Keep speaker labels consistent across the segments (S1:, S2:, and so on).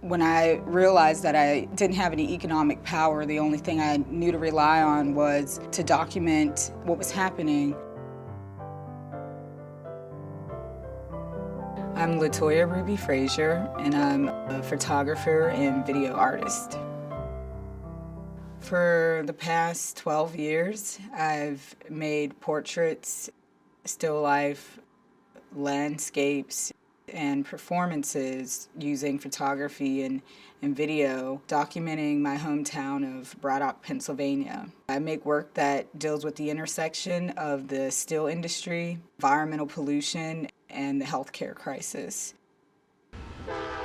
S1: When I realized that I didn't have any economic power, the only thing I knew to rely on was to document what was happening. I'm La-Toya Frazier, and I'm a photographer and video artist. For the past 12 years, I've made portraits, still life, landscapes, and performances using photography and video, documenting my hometown of Braddock, Pennsylvania. I make work that deals with the intersection of the steel industry, environmental pollution, and the healthcare crisis.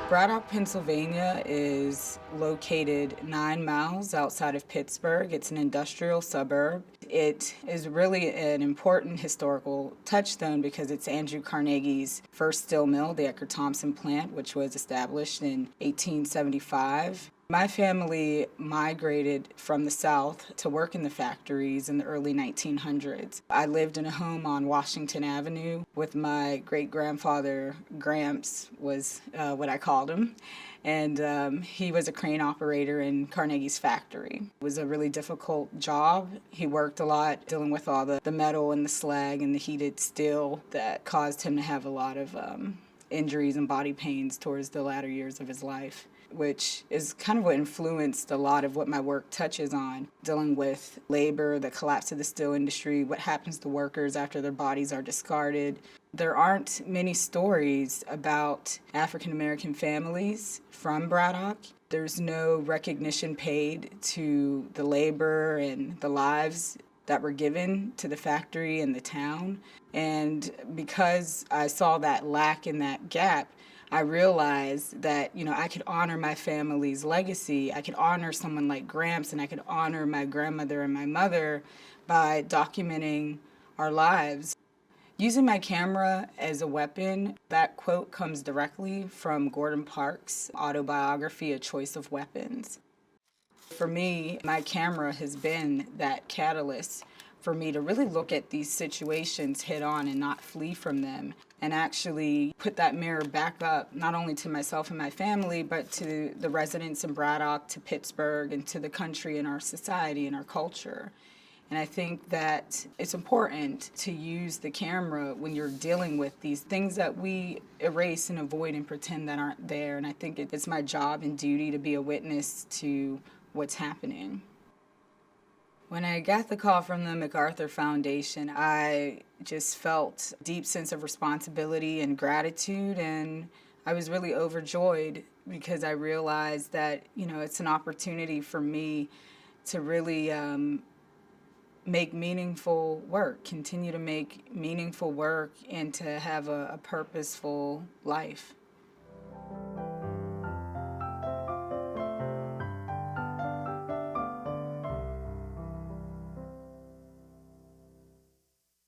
S1: Braddock, Pennsylvania is located 9 miles outside of Pittsburgh. It's an industrial suburb. It is really an important historical touchstone because it's Andrew Carnegie's first steel mill, the Eckerd Thompson plant, which was established in 1875. My family migrated from the South to work in the factories in the early 1900s. I lived in a home on Washington Avenue with my great-grandfather. Gramps was what I called him, and he was a crane operator in Carnegie's factory. It was a really difficult job. He worked a lot dealing with all the metal and the slag and the heated steel that caused him to have a lot of injuries and body pains towards the latter years of his life, which is kind of what influenced a lot of what my work touches on, dealing with labor, the collapse of the steel industry, what happens to workers after their bodies are discarded. There aren't many stories about African American families from Braddock. There's no recognition paid to the labor and the lives that were given to the factory and the town. And because I saw that lack and that gap, I realized that, I could honor my family's legacy. I could honor someone like Gramps, and I could honor my grandmother and my mother by documenting our lives. Using my camera as a weapon, that quote comes directly from Gordon Parks' autobiography, A Choice of Weapons. For me, my camera has been that catalyst for me to really look at these situations head on and not flee from them, and actually put that mirror back up, not only to myself and my family, but to the residents in Braddock, to Pittsburgh, and to the country and our society and our culture. And I think that it's important to use the camera when you're dealing with these things that we erase and avoid and pretend that aren't there. And I think it's my job and duty to be a witness to what's happening. When I got the call from the MacArthur Foundation, I just felt a deep sense of responsibility and gratitude, and I was really overjoyed because I realized that, it's an opportunity for me to really make meaningful work, continue to make meaningful work, and to have a purposeful life.